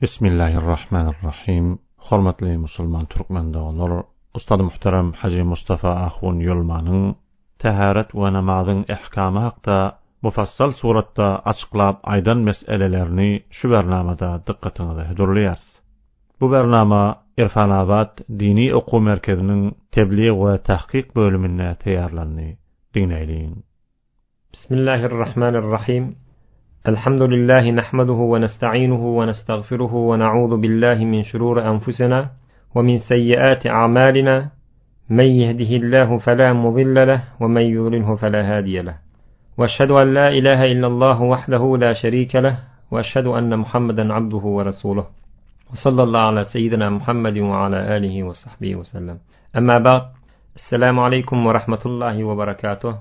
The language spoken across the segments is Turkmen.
Bismillahirrahmanirrahim. Hormatly musulman türkmen dağlar, ustad muhterem Hacı Mustafa Ahun Yolmanyň taharat we namazyň ähkamy hakda mufassal suratda açyklap aýdan meselelerini şu bernamada dikkatinize hödürleýäs. Bu bernama Irfanabad Dini Okuw Merkeziniň tebliğ we tahqiq bölümine taýarlandy. Dinleýin. Bismillahirrahmanirrahim. Elhamdülillahi nahmaduhu ve nesta'inuhu ve nestağfiruhu ve na'udhu billahi min şururi anfusina ve min seyyiati a'malina. Men yehdihillahu fela mudilla leh ve men yudlilhu fela hadiye leh. Ve eşhedü en la ilahe illallah vahdehu la şerike leh ve eşhedü enne Muhammeden abduhu ve resuluh. Ve sallallahu ala seyyidina Muhammedin ve ala alihi ve sahbihi ve sellem. Amma ba'd. Esselamu aleyküm ve rahmetullahi ve berekatuh.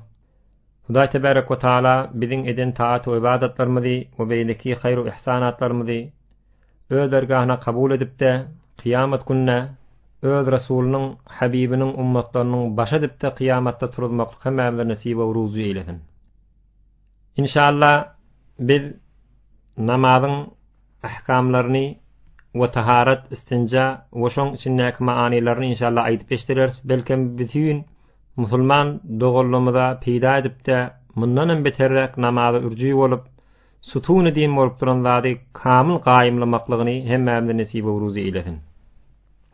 Hudaý tebarek we taala biziň eden taat we ibadatlarymyzy we beýleki hayr we ihsanatlarymyzy öz dergahyna kabul edip de kıyamet gününe öz Rasulüniň Habibiniň ummatlarynyň başa edip de kıyamatda turulmaklyk hemmälerine nasip we ruzy eýlesin. İnşallah biz namazyň ahkamlaryny we taharat, istinja we şoň içindäki maanylaryny inşallah aýdyp geçdireriz. Belkem bütün musulman dogullamada peýda edip de mundan beterrek namaza urjy bolup sutun edin bolup duran zady kamil gaýymlamaklygyny hemmämize nasip we ruzy eýlesin.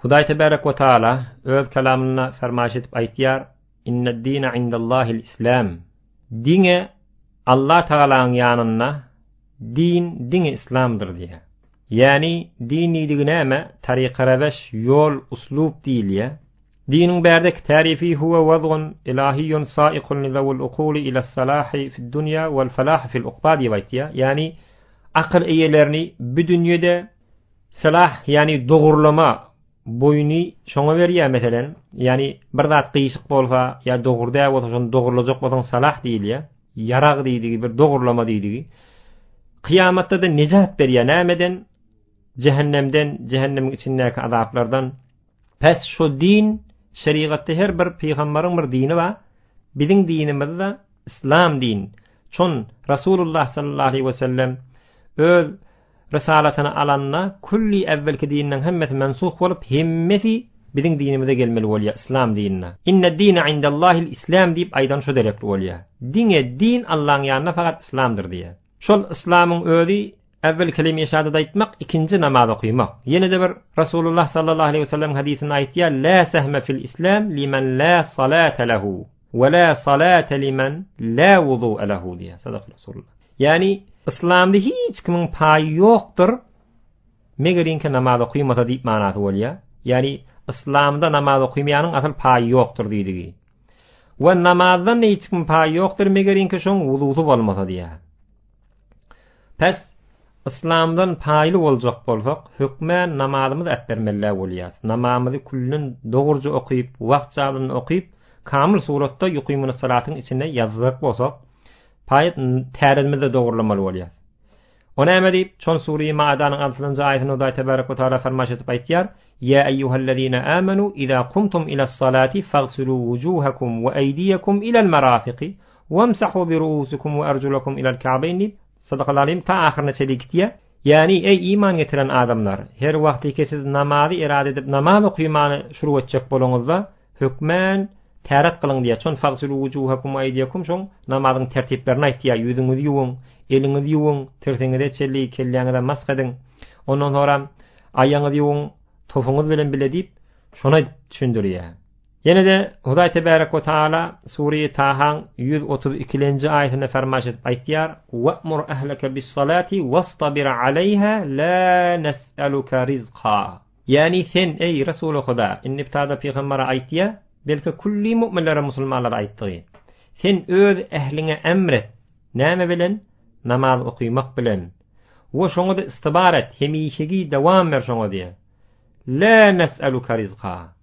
Hudaý tebarek we taala öz kelamyna fermaş edip aýtýar: "İnned-dîne indallahil islam." Dine Allah Taala'nın ýanynda dini İslamdyr diýär. Yani diniydi näme? Tariqa reweş, yol, uslup diýilýär. Dinin berdeki tarifi huve vazgun ilahiyyun saikun lizavul uquli ila salahi fid dunya wal falahi fil uqba diýýär. Yani akıl eýelerini bu dünýede salah yani dogurlama boyunu şoňa berýär meselen. Yani bir zat gyýşyk bolsa ya dogurda bolsa şonu dogurlajak bolsa salah diýilýär. Yarag diýdigi bir dogurlama diýdigi. Kıyamatda da nejat berýär nämeden? Cehennem içindäki azaplardan. Pes şu din şeriatda her bir peýgamberiň bir dini var. Biziň dinimiz de İslam din. Çon Rasulullah sallallahu aleyhi ve sellem öz risalatyny alanna kulli evvelki dininden hemmeti mensuh bolup hemmeti biziň dinimize gelmeli bolýar İslam dinine. İnned-dîne indallahil islam diýip aýdan şu derekli bolýar. Din Allah'ın ýanynda fakat İslamdyr diýär. Şol İslamyň özü evvel kelime-i şehadet aýtmak, ikinci namaz okuymak. Yine de bir Rasulullah sallallahu aleyhi ve sellem hadisini aýtýar: "La sehme fil islam limen la salate lehu ve la salate limen la wudu'a lehu" diýär. Sadaka Rasulullah. Yani İslamda hiç kimin paýy ýokdur. Megerinki namaz okuýmasa diýip manasy bolýar. Yani İslamda namaz okuýmaýanyň asl paýy ýokdur diýdigi. Ve namazdan hiç kimin paýy ýokdur megerinki şoň wudusy bolmasa diýär. Pes İslamdan paýly boljak bolsak, hükmen namazymyzy ätbermeli bolýar. Namazymyzy kullun dogurja okuyup, wagtçalyny okuyup, kamil suratda ýuqymyny salatyň içinde ýazjak bolsak, paýat tärimizde dogurlamaly bolýar. Ona näme diýip, çon Sure-i Maidanyň 6-njy aýatyny Hudaý tebarek we taala fermaş edip aýtýar: "Ya eyyuhellezine amanu iza qumtum ilas-salati faghsilu wujuhakum we aydiyakum ilal marafiqi wamsahu bi ru'usikum we arjulakum ilal ka'bayn." Sadaqalalim ta ahirine çelikdiye. Yani ey iman getiren adamlar, her wagtki siz namazy irade edip namaz okuýmany şurup etjek bolaňyzda hükmen täret kılıň diýär. Çon fagsilu wujuhakum wa aydiyakum şoň namazyň tertiplerini aýtýar. Ýüzüňizi ýuwuň, eliňizi ýuwuň, tirsiňize çelli, kelleňize masgadyn. Ondan sonra aýaňyzy ýuwuň, topuňyz bilen bile diýip şona düşündirýär. Yine de Hudaý tebarek we taala Sure-i Tahaň 132-nji aýatyny fermaş edip aýtýar: "Wa'mur ahlaka bis-salati wastabir 'alayha la nes'aluka rizqa." Yani sen ey Rasul Huda, innibtada peýgamber aýtýar, belki kulli mu'minlere musulmanlar aýtdy. Sen öz ehline emret. Näme bilen? Namaz okuýmak bilen. Ve şoňa da istibaret, hemişegi dawam ber şoňa diýär. La nes'aluka rizqa.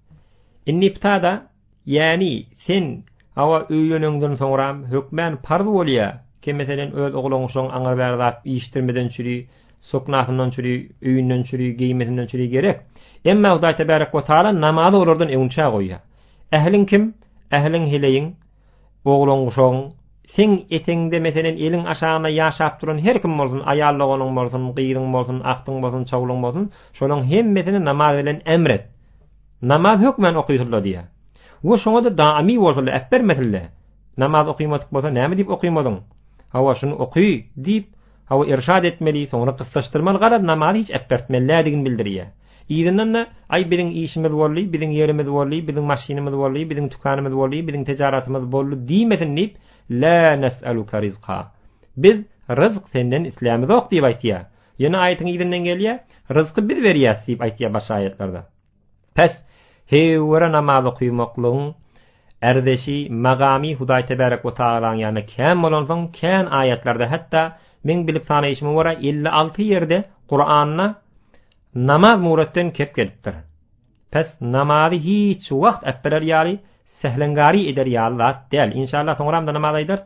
İnnibtada yani sen hawa öýlenenden soňra hükmen parz bolýar. Ki meselen öz oglaň şoň aňar berdat iştirmeden çüri, soknasyndan çüri, öýünden çüri, giýmesinden çüri gerek. Emma Hudaý tebarek we taala namazy olardan öňçe goýýar. Ählin kim? Ählin hileýin, oglaň şoň sen etinde meselen elin aşağına yaşap duran her kim bolsun, ayallığın bolsun, gıyırın bolsun, aktyň bolsun, çawlyň bolsun, şonuň hemmesini namaz bilen emret. Namaz hükmen okuyulur diýär. Bu şoňa da daimi bolsa etbermedille. Namaz okuymadyk bolsa näme diýip okuymadyň? Hawa şunu okuy diýip hawa irşad etmeli, soňra kyssaşdyrmaly garap namazy hiç etbertmellädigini bildirýär. Ýerinden de ay biziň işimiz bolly, biziň ýerimiz bolly, biziň maşinamiz bolly, biziň tukanymyz bolly, biziň tijaratymyz bolly diýmesin diýip la nes'aluka rizqa. Biz rızk senden islämiz ok diýip aýtýar. Ýene aýatyň ýerinden gelýär, rızky biz berýäs diýip aýtýar başga aýatlarda. Pes hewara namaz okuymaklygyň erdeşi magami Hudaý tebarek we taalaň ýanyna kän bolansoň kän aýatlarda hatda men bilip sanaýyşymy wara 56 ýerde Qur'anna namaz muratdan kep gelipdir. Pes namazy hiç wagt etberer ýaly sehlengari eder ýaly däl. İnşallah soňramda namaz aýdar.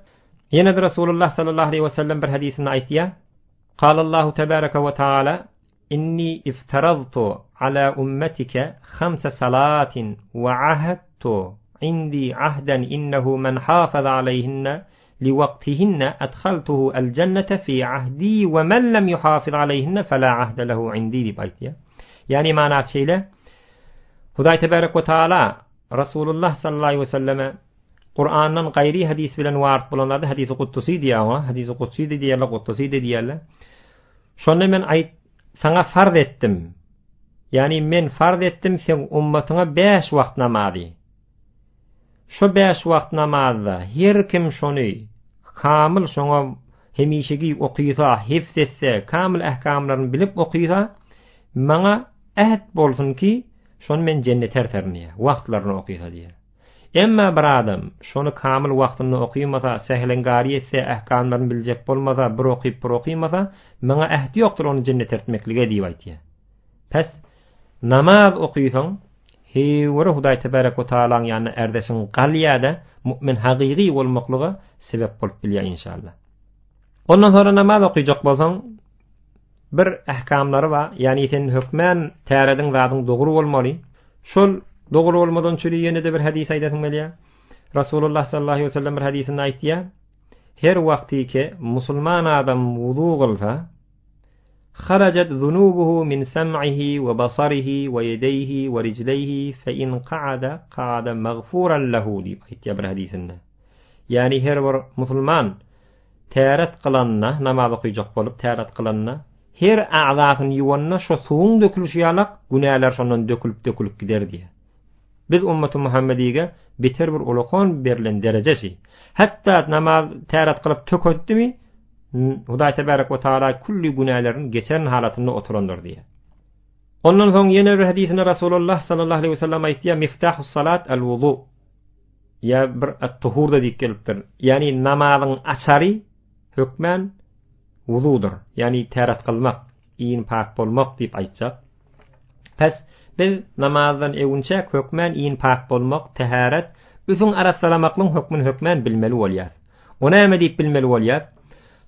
Ýene de Rasulullah sallallahu aleyhi we sellem bir hadisinde aýtýar. Qalallahu tebareke we taala inni iftaradtu ala ummetike 5 salatin ve ahadtu indi ahdan innehu men hafaza aleyhinne li waqtihinne adkhaltuhu el cennete fi ahdi ve men lem yuhafiz aleyhinne fela ahde lehu indi diýip aýtýar. Yani manat şeýle Hudaý tebarek we taala Rasulullah sallallahu aleyhi ve selleme Kur'an'dan gayri hadis bilen wart bolanlarda hadisi kutsi diýär, hadisi kutsi diýerler, kutsi diýerler. Şonu men sana farz ettim. Yani men farz ettim sen ummatyňa 5 wagt namazy. Şu 5 wagt namazda her kim şonu kamil şoňa hemişegi okuysa, hifz etse, kamil ähkamlaryny bilip okuysa, maňa ähd bolsun ki şonu men jennete erterniýär, wagtlaryny okuysa diýär. Emma bir adam şonu kamil wagtyny okuýmasa, sehlengari etse, ähkamlaryny biljek bolmasa, bir okuýmasa, maňa ähd ýokdur onu jennete ertmeklige diýip aýtýar. Pes namaz okuysaň hewara Hudaý tebarek we taalaň ýanyna erdeşiň galýada mu'min hagygy bolmaklygy sebep bolup bilýär inşallah. Ondan sonra namaz okuyjak bolsaň bir ähkamlary bar. Yani sen hökmen täredin zadyň dogry bolmaly. Şol dogry bolmadan çüri ýene de bir hadis aýdasyň gelýär. Rasulullah sallallahu aleyhi we sellem bir hadisinde aýtýar. Her wagty ki musulman adam wudu kılsa خرجت ذنوبه من سمعه وبصره ويديه ورجليه فإن قعد مغفورا له diýip aýtýar bir hadisinde. Yani her bir musulman täret kılanna, namaz okuyjak bolup täret kılanna her a'zasyny ýuwanna şo suwuň dökülüşi ýalak günäler şondan dökülüp gider diýär. Biz ümmeti Muhammediýe beter bir ulukon berilen derejesi. Hatta namaz täret kılıp tökötdimi Hudaý tebarek we taala kulli günälerini geçen halatyny oturandyr diýär. Ondan soň ýene bir hadisinde Rasulullah sallallahu aleyhi we sellem aýtýar, miftahus salat el-wudu. Ya bir at-tuhur da diýip gelipdir. Yani namazyň açary hökmen wududur. Yani täret kılmak, iýin pak bolmak diýip aýtjak. Pes biz namazdan ewünçek hökmen iýin pak bolmak, taharet, üzüň arasalamaklyň hökmen bilmeli bolýar. Ona näme diýip bilmeli bolýar?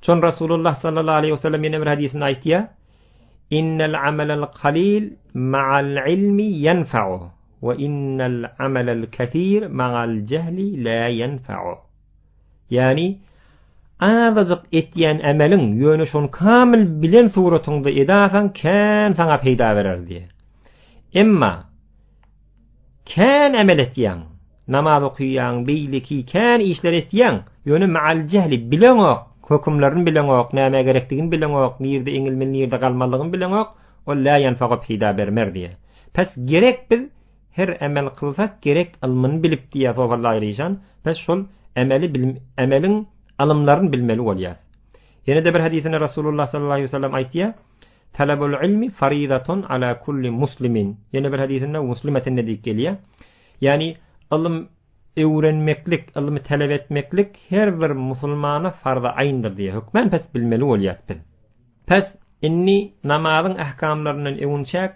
Çon Rasulullah sallallahu aleyhi ve sellem yine bir hadisinde aýtýar: "İnnel amelel qalil ma'al ilmi yenfa'u ve innel amelel ketir ma'al cehli la yenfa'u." Yani azajyk etýän amelin ýöne şon kamil bilen suratyňda edasan kän saňa peýda berer diýär. Emma kän amel etýän, namaz okuýan, beýleki kän işler etýän ýöne ma'al cehli bilen hökümlerini bilen ok, näme gerekdigini bilen ok, nirde eňilmeli, nirde galmalygyny bilen ok, o la yanfaga pida bermer diye. Pes gerek biz her amel kılsak gerek ilmini bilip diye sohbetler aýryşan, pes şol amelin alımlaryny bilmeli bolýar. Ýene de bir hadisinde Rasulullah sallallahu aleyhi ve sellem aýtýar: "Talabul ilmi faridatun ala kulli muslimin." Ýene bir hadisinde muslimetin diýip gelýär. Yani ilm öwrenmeklik, ilmi talep etmeklik her bir musulmana farz-ı aýndyr diýe hökmen pes bilmeli bolýar. Pes inni namazyň ähkamlarynyň ewünçek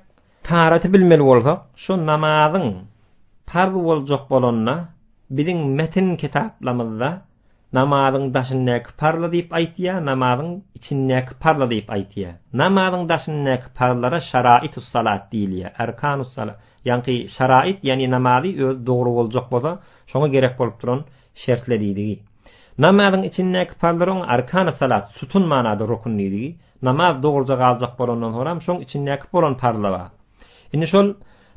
taraty bilmeli bolsak, şu namazyň farz boljak bolanna biziň metin kitaplarymyzda namazyň daşynäki farz diýip aýtýar, namazyň içindäki farz diýip aýtýar. Namazyň daşynäki farzlara şaraitus salat diýilýär, erkanus salat. Yani şarait, yani namazy öz dogry boljak bolsa, şoňa gerek bolup duran şertler diýiligi. Namazın içindeki parların arkan-ı salat, sütun manada rukun diydi. Namaz doğruca qalacak bolandan sonra şoň içindeki bolan parlar. Indi şol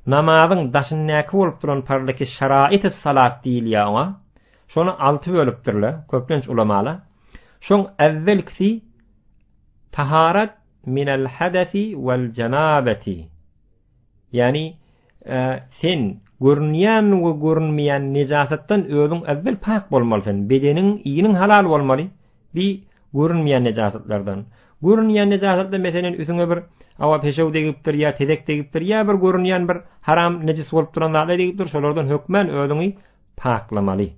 namazın daşındaki bolup duran parlaky şarait-i salat diýilýär ona. Şonu 6 bölüpdirler, köplenç ulamalar. Şoň evvelki taharat minel hadasi vel cenabeti. Yani sen görünýän we görünmeýän nejasatdan özüň evvel pak bolmalysyň. Bedenin, iýiniň halal bolmaly. Bir görünmeýän nejasatlardan. Görünýän nejasatlar meselen üstüňe bir awa peşew degipdir ya tedek degipdir ya bir görünýän bir haram nejis bolup duran zatlar degipdir. Şolardan hökmen özüňi paklamaly.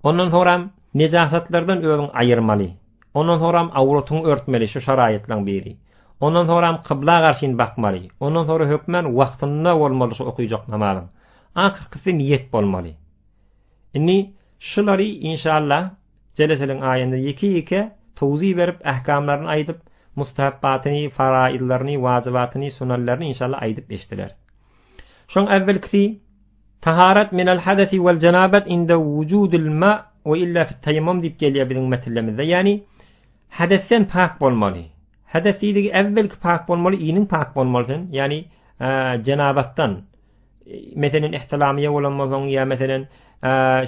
Ondan sonra nejasatlardan özüň aýyrmaly. Ondan sonra awratyny örtmeli şu şaraýatlaryň biri. Ondan sonra kıbla garşyn bakmaly. Ondan sonra hökmen wagtynda bolmaly şu okuyjak namazyň. Ahyrkysy niyet bolmaly. Inni şulary inşallah jeleseliň aýynda iki tawzi berip ähkamlaryny aýdyp mustahabbatyny, faraidlaryny, wajibatyny, sunnalaryny inşallah aýdyp eşdiler. Şoň evvelki taharat minel hadasi vel cenabet inde vujudil ma ve illa fi tayammum dip gelýär bizim metillemizde. Yani hadesten pak bolmaly. Hadesiydi evvelki pak bolmaly, iýiniň pak bolmaly. Yani cenabattan meselen ihtilamiye bolanmasaň ya meselen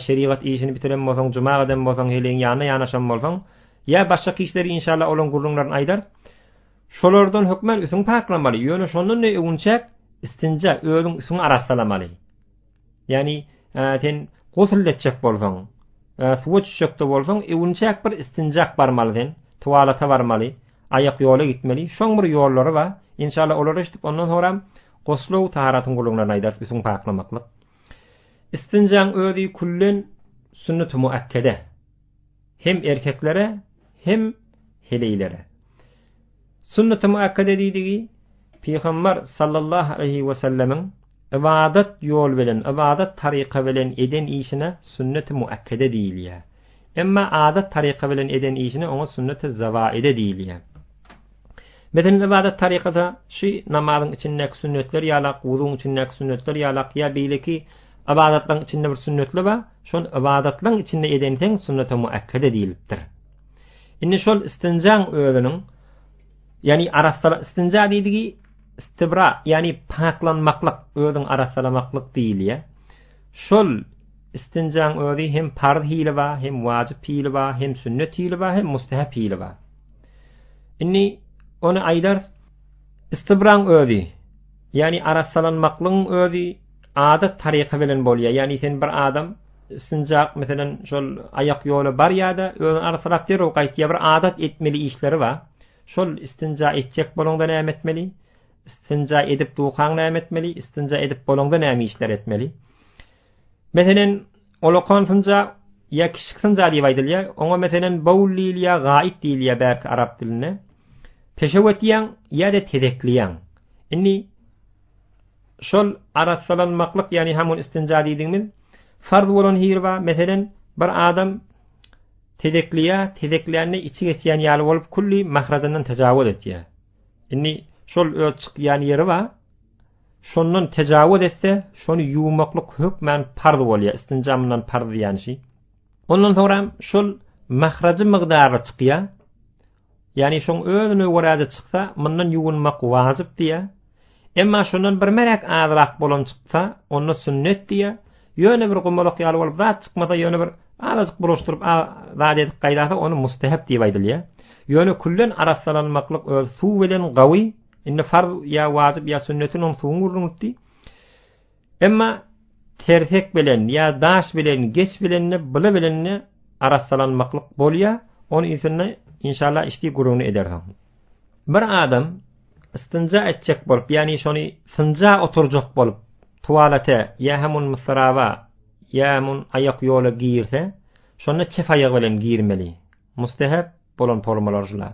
şeriat işini bitirenmasaň, cuma eden bolsaň, heleň ýanyna ýanaşan bolsaň, ya başga kişileri inşallah olan gurulunlaryny aýdar. Şolardan hökmen üsüň paklamaly. Ýöne şondan ne öňçek istinja özüň üsüň arassalamaly. Yani sen gusül etjek bolsaň, suwa çekde bolsaň, öňçek bir istinjak barmaly, tuwalata barmaly, ayak ýola gitmeli. Şoň bir ýollary bar. İnşallah olary işdip ondan sonra guslu taharatyň gurulunlaryny aýdar, üsüň paklamaklyk. İstinjaň özü kullen sünnet-i muakkede. Hem erkeklere hem heleylere. Sünnet-i muakkede diýdigi Peygamber sallallahu aleyhi ve sellemin ibadet yol bilen, ibadet tariqa bilen eden işine sünnet-i muakkede diýilýär. Emma adat tariqa bilen eden işine ona sünnet-i zavaide diýilýär. Meden ibadet tariqada şu namazyň içindäki sünnetler ýalak, wuduň içindäki sünnetler ýalak ya beýleki ibadatlaryň içinde bir sünnetler bar. Şol ibadatlaryň içinde edensen sünnet-i muakkede diýilipdir. Indi şol istinjaň özüniň yani arasala istinja diýdigi istibra yani paklanmaklyk özüň arasalamaklyk diýilýär. Şol istinjaň özü hem farz hili bar, hem wajib hili bar, hem sünnet hili bar, hem mustahab hili bar. Indi onu aýdar istibraň özü yani arasalanmaklyň özü adat tariqa bilen bolýar. Yani sen bir adam istinjak meselen şol ayak ýoly bar ýa-da özüň arasalap derip gaýtýar bir adat etmeli işleri bar. Şol istinja etjek bolanda näme etmeli? İstinja edip duqan näme etmeli? İstinja edip bolanda näme işler etmeli? Meselen olokan sınja ya kişik sınja diýip aýdylýar. Oňa meselen baul diýilýär, gaýit diýilýär belki arap diline. Peşewet ýan ýa-da tedekliýän. Inni şol arasalanmaklyk yani hamun istinja diýdiňmiz farz bolan hir bar. Meselen bir adam tedekliyani içi geçýän ýaly bolup kulli mahrajyndan tajawuz etýär. Inni şol öçükýän ýeri bar. Şondan tajawuz etse, şonu ýuwmaklyk hökmen farz bolýar. Istinjamdan farz ýani şey. Ondan sonra şol mahrajy migdary çykýar. Yani şoň özüne waraja çyksa, mundan ýuwunmak wajyp diýär. Emma şondan bir merek azrak bolan çyksa, onu sünnet diýär. Ýöne bir gumuluk ýaly bolup zat çykmasa ýöne bir azık buluşturup zat edip gaýdasa onu mustahab diýip aýdylýar. Ýöne kullen arassalanmaklyk öz suw bilen gawy, indi farz ya wajib ya sünnetin on suwun urunutdy. Emma tersek bilen ya daş bilen geç bilenni bula bilenni arassalanmaklyk bolýar. Onu isinde inşallah işdi gurunu ederdim. Bir adam istinja etjek bolup, yani şonu sınja oturjak bolup, tuvalete ya hamun musrava ya hamun ayak ýola giýirse, şonu çef ayak bilen giýirmeli. Mustahab bolan formalar şular.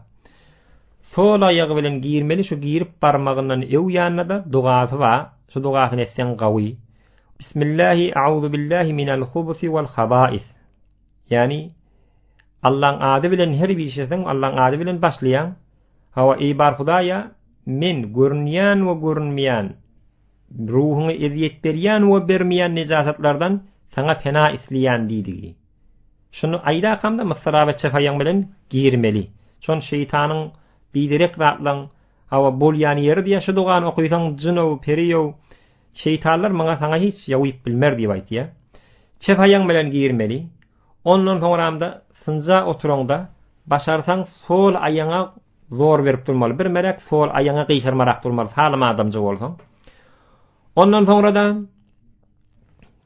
Sol ayak bilen giýirmeli, şu giýirip barmagyndan ew ýanyna da dugasy bar. Şu dugasyny etsen gawy. Bismillahi a'udhu billahi minel hubusi vel haba'is. Yani Allah'ın adı bilen her bir şeyden Allah'ın adı bilen başlayan. Hava ibar Hudaya men görünýän we görünmeýän ruhuny eziyet berýän we bermeýän nejasatlardan sana pena isleýän diýdi. şunu aýda kamda mısra we çefaýan bilen girmeli. Şon şeytanyň biderek ratlan hawa bol ýany ýeri ýaşadygan okuýsaň jynow, periýow, şeytanlar maňa saňa hiç ýawyp bilmer diýip aýtdy. Çefaýan bilen girmeli. Ondan soňramda sınja oturaňda başarsaň sol aýaňa zor berip durmaly. Bir merek sol aýaňa gyşarmarak durmaly. Salym adamja bolsaň. Ondan soňradan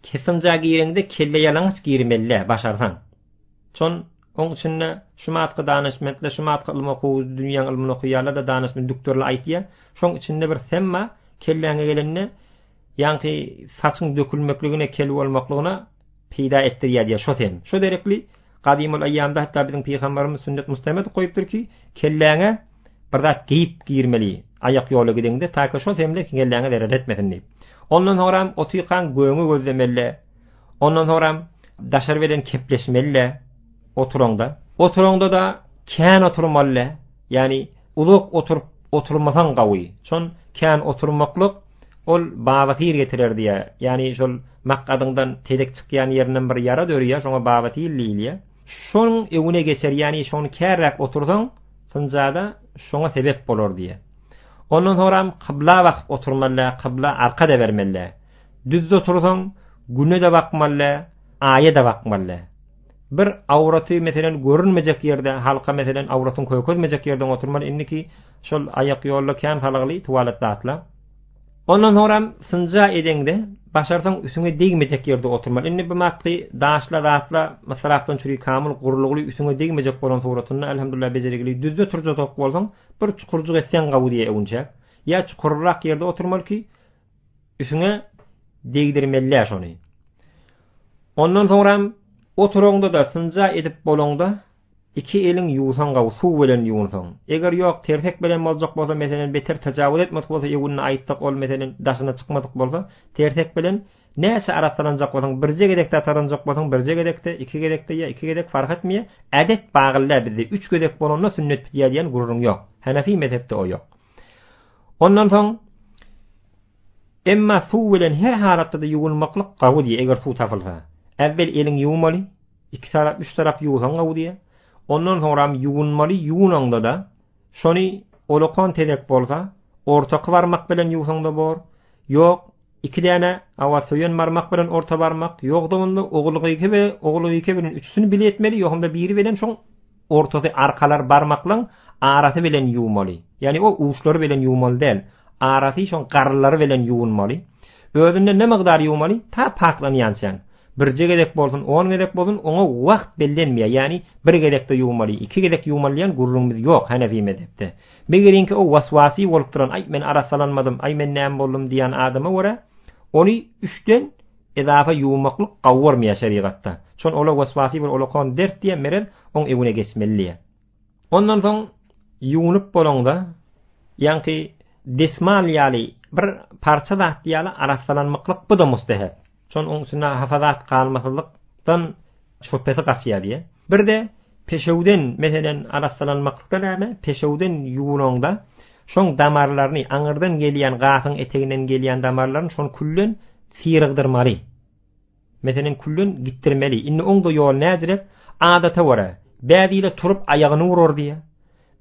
kesinja giýende kelle ýalaňyç girmeli başarsaň. Şon oň üçine şumatky danışmetler, şumatky ilmi okuw, dünýä ilmini okuýarlar da danışmet doktorlar aýtýar. Şoň içinde bir semma kelläňe gelenne ýa-ni saçyň dökülmekligine, kel bolmaklygyna peýda etdirýär diýär şo sen. Şo derekli gadymyl aýamda hatda biziň peýgamberimiz sünnet mustamet goýupdyr ki, kelläňe bir zat giýip girmeli. Ayak ýoly gidende taýka şo semle kelläňe deret etmesin diýip. Ondan soňram otykan göňü gözlemeli. Ondan soňram daşar bilen kepleşmeli oturaňda. Oturaňda da kän oturmaly. Ýani uluk oturmasaň gawy. Şon kän oturmaklyk ol bawatyr getirer diýär. Ýani şol makkadyňdan tedek çykýan ýerinden bir ýara dörýär, şoňa bawatyr liýilýär. Şoň ewine geçer, ýani şonu kärrak otursaň, sınjada şoňa sebep bolar diýär. Ondan soňram kıbla wagt oturmaly, kıbla arka da bermeli. Düz otursaň güne de bakmaly, aýa da bakmaly. Bir awraty meselen görünmejek ýerde, halka meselen awratyň köýkezmejek ýerden oturmaly. Indiki şol ayak ýolla kän halagly tuwaletde atla. Ondan soňram sınja edende başarsaň üsüňe degmejek ýerde oturmaly. Indi bu matly daşla zatla masalahdan çüri kamil gurulugly üsüňe degmejek bolan suratyny elhamdülillah bejerigli düzde turjak bolsaň bir çukurjyk etsen gawy diýe öňçe. Ýa çukurrak ýerde oturmaly ki üsüňe degdirmeli şonu. Ondan soňram oturaňda da sınja edip bolanda iki eliň ýuwsaň gawy suw bilen ýuwsaň. Eger ýok tersek bilen boljak bolsa meselen beter tajawuz etmek bolsa ýuwunny aýtdyk ol meselen daşyna çykmadyk bolsa tersek bilen näse arasalanjak bolsaň bir jegedekde ataranjak bolsaň bir jegedekde iki gedekde ýa iki gedek fark etmeýär. Adet bagyllar bizde 3 gedek bolanda sünnet bitýär diýen gurrun ýok. Hanefi mezhepde o ýok. Ondan soň emma suw bilen her halatda da ýuwulmaklyk gawy diýär eger suw tapylsa. Evvel eliň ýuwmaly, iki tarap, üç tarap ýuwsaň gawy diýär. Ondan soňram ýuwunmaly, ýuwunaňda da şony olokon tedek bolsa, ortaky barmak bilen ýuwsaňda bor. Ýok, iki däne awa söýen barmak bilen orta barmak, ýok da oglugy iki bilen üçsüni bile etmeli, ýokunda biri bilen şoň ortasy arkalar barmaklaň arasy bilen ýuwmaly. Ýani o uçlary bilen ýuwmaly däl, arasy şoň garlary bilen ýuwunmaly. Özünde ne miqdar ýuwmaly? Ta paklanýançan. Bir gedek bolsun, 10 gedek bolsun, ona wagt bellenmeýär. Ýani bir gedekde ýuwmaly, iki gedek ýuwmalýan gurrumyz ýok Hanefi mezhepde. Begirinki o waswasy bolup duran, ay men arasalanmadym, ay men näme boldum diýen adama görä, ony üçden edafa ýuwmaklyk gawurmaýar şeriatda. Şon ola waswasy bir olakon dert diýen meren on ewine geçmeli. Ondan soň ýuwunup bolanda, ýani desmal ýaly bir parça zat ýaly arasalanmaklyk bu da mustahab. Şon oňsyna hafazat kalmasylykdan şüphesi gaçýar diýe. Bir de peşewden meselen arasalanmakda näme? Peşewden ýuwunaňda şoň damarlaryny aňyrdan gelýän gasyň eteginden gelýän damarlaryny şon kullen sirigdirmeli. Meselen kullen gittirmeli. Indi oňda ýol nädirep? Adata wara. Bädiyle turup aýagyny urur diýe.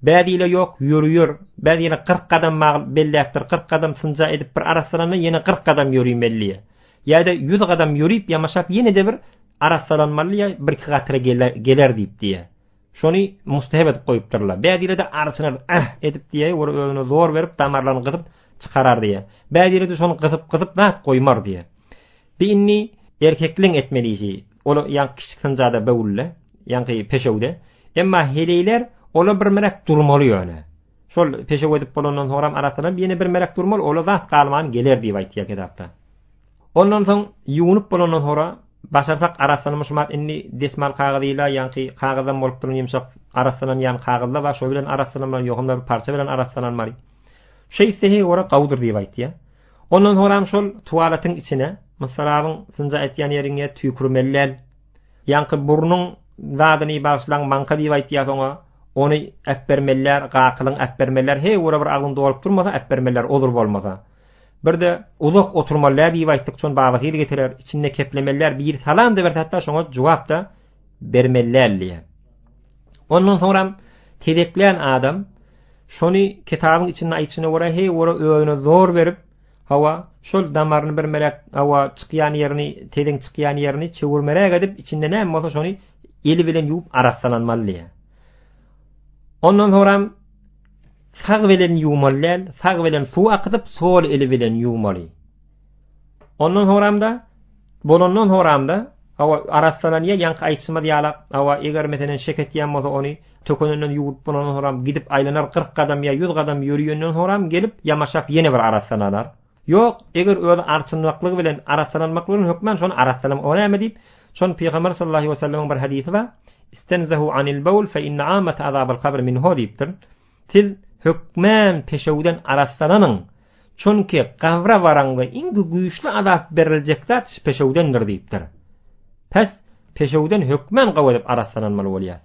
Bädiyle ýok ýürüýür. Bädiyle 40 gadam belläpdir, 40 gadam sınja edip bir arasalanma ýene 40 gadam ýürüýmeli. Ýa-da 100 gadam ýürüp ýamaşap ýene de bir arasalanmaly ýa bir gatyra geler diýip diýe. Şony mustahab edip goýupdyrlar. Bädiyle de arçynar edip diýe, özüne zor berip damarlaryny gyzyp çykarar diýe. Bädiyle de şonu gyzyp zat goýmar diýe. Binni erkekliň etmelisi. Ola ýa kiçik sınjada böwülle, ýa-ni peşewde. Emma heleyler ola bir merek durmaly ýöne. Şol peşew edip bolandan soňra arasalanıp ýene bir merek durmaly, ola zat galman geler diýip aýtýar kitapda. Ondan soň ýuwunup bolandan sonra başarsak arasalanma şumat indi desmal kagadyla ýa-ni kagazdan bolup duran ýumşak arasalan ýa-ni kagazla we şo bilen arasalanma ýokunda bir parça bilen arasalanmaly. Şeý sehi ora gawdyr diýip aýtdy. Ondan sonra şol tuwalatyň içine masalan sınja etýän ýeriňe tüýkürmeller, ýa-ni burnuň zadyny başlaň manka diýip aýtýar soňa ony äpbermeller, gakylyň äpbermeller he ora bir agynda bolup durmasa äpbermeller olur bolmasa. Bir de uzak oturmalar diýip aýtdyk, şon bawatyr getirer, içinde keplemeler bir salam da bir hatta şoňa jogap da bermellerliye. Ondan sonra tedekleyen adam şonu kitabın içine vura hey vura öğüne zor verip hava şol damarını bir melek hava çıkyan yerini tedin çıkyan yerini çevirmerek edip içinde ne olsa şonu eli bilen yuup araslanmalıya. Ondan sonra sağ bilen yuumalyal, sağ bilen su akıtıp sol eli bilen yuumaly. Ondan sonra hava araslananya yankı ayçıma diyalak hava eger meselen şeket yanmasa onu tökönünden yuup bundan sonra gidip aylanar 40 kadam ya 100 kadam yürüyönden sonra gelip yamaşap yine bir araslanarlar. Yok, eger öyle arçınmaklığı bilen araslanmaklığı hükmen şonu araslanam olayma deyip şon Peygamber sallallahu aleyhi ve sellem'in bir hadisi var. İstenzehu anil bawl fe inne amet azabal kabr minhu deyiptir. Siz hükmen peşevden araslananın çünkü kavra varangı ingi güýçli azap berilecek zat peşevdendir deyiptir. Pes peşevden hükmen gawadyp araslanmaly bolýar.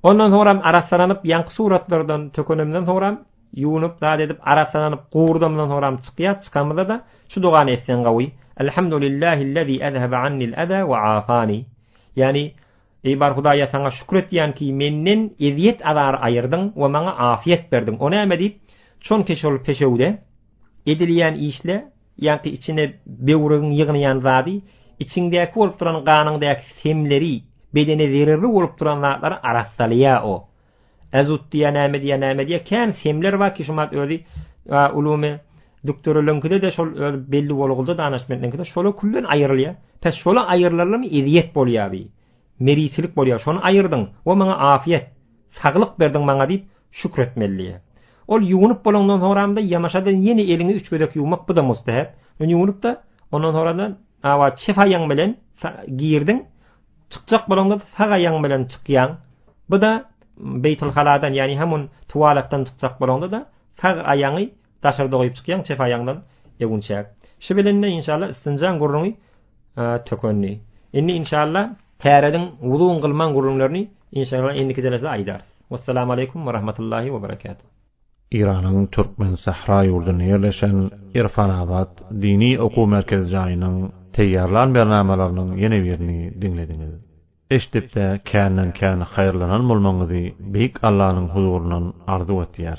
Ondan sonra araslanıp yankı suratlardan tökönümden sonra yuunup da edip araslanıp gurdamdan sonra çıkýar, çıkamada da şu dogany etsen gawy. Elhamdülillahi'llezî ezhebe annil eza ve afani. Yani ey bar Hudaýa sana şükret diýen ki menden eziyet azar ayırdın we maňa afiyet berdin. Onu näme diýip çonky şol peşewde edilýän işle ýa-ki içine bewrüň ýygnaýan zady içindäki bolup duran ganyňdaky semleri bedene zererli bolup duranlar arassalya o. Azut diýen näme diýen kän semler bar ki şumat özi ulumy doktorluğunda da şol belli bolugulda danışmanlıkda şola kullen aýrylýar. Pes şola aýrylyrmy eziyet bolýar. Meriçilik bolýar. Şonu aýyrdyň. O maňa afiyet, saglyk berdiň maňa diýip şükretmeli. Ol yuwunup bolandan sonra da yamaşadan yeni elini 3 bödek yuwmak bu da mustahap. Yuwunup da ondan sonra awa çefaýaň bilen giýirdiň. Çykjak bolanda sagaýaň bilen çykýaň. Bu da Beytul Haladan yani hamun tuwalatdan çykjak bolanda da sag aýaňy taşarda goýup çykýan çefaýaňdan ýegunçak. Şu bilen inşallah istinjan gurruny tökönni. Inni inşallah täredin wuduň kılman gurrunlaryny inşallah endiki jelesde aýdar. Wassalamu aleykum we rahmatullahi we berekatuh. İran'ın Türkmen Sahra ýurduna ýerleşen Irfanabad dini okuw merkezi jaýynyň teýýarlan bernamalarynyň ýene birini dinlediňiz. Eşdipde kän haýyrlanan bolmaňyzy beýik Allahyň huzurundan arzu etýär.